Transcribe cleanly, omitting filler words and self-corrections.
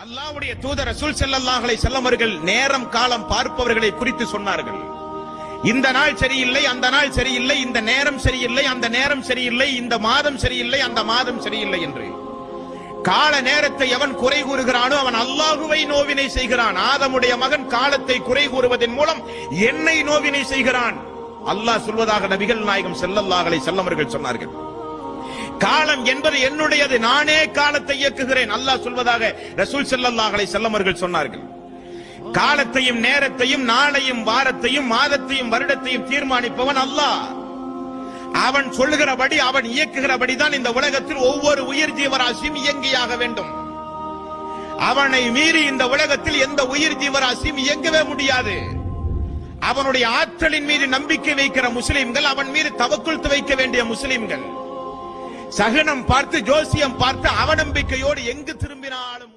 அல்லாஹ்வுடைய தூதர் ரசூல் ஸல்லல்லாஹு அலைஹி வஸல்லம் அவர்கள் நேரம் காலம் பார்ப்பவர்களை குறித்து சொன்னார்கள். இந்த நாள் சரியில்லை, அந்த நாள் சரியில்லை, இந்த நேரம் சரியில்லை, அந்த நேரம் சரியில்லை, இந்த மாதம் சரியில்லை, அந்த மாதம் சரியில்லை என்று. கால நேரத்தை எவன் குறை கூறுகிறானோ அவன் அல்லாஹுவை நோவினை செய்கிறான். ஆதமுடைய மகன் காலத்தை குறை கூறுவதன் மூலம் என்னை நோவினை செய்கிறான். அல்லாஹ் சொல்வதாக நபிகள் நாயகம் ஸல்லல்லாஹு அலைஹி வஸல்லம் அவர்கள் சொன்னார்கள். காலம் என்பது என்னுடையது, நானே காலத்தை இயக்குகிறேன். அல்லாஹ் சொல்வதாக ரசூல் ஸல்லல்லாஹு அலைஹி வஸல்லம் அவர்கள் சொன்னார்கள். காலத்தையும் நேரத்தையும் நாளையும் வாரத்தையும் மாதத்தையும் வருடத்தையும் தீர்மானிப்பவன் அல்லாஹ். அவன் சொல்லுகிறபடி அவன் இயக்குகிறபடி தான் இந்த உலகத்தில் ஒவ்வொரு உயிர் ஜீவராசியும் இயங்கியாக வேண்டும். அவனை மீறி இந்த உலகத்தில் எந்த உயிர் ஜீவராசியும் இயங்கவே முடியாது. அவனுடைய ஆற்றலின் மீது நம்பிக்கை வைக்கிற முஸ்லிம்கள், அவன் மீது தவக்குல் வைக்க வேண்டிய முஸ்லிம்கள், சகுனம் பார்த்து ஜோசியம் பார்த்து அவநம்பிக்கையோடு எங்கு திரும்பினாலும்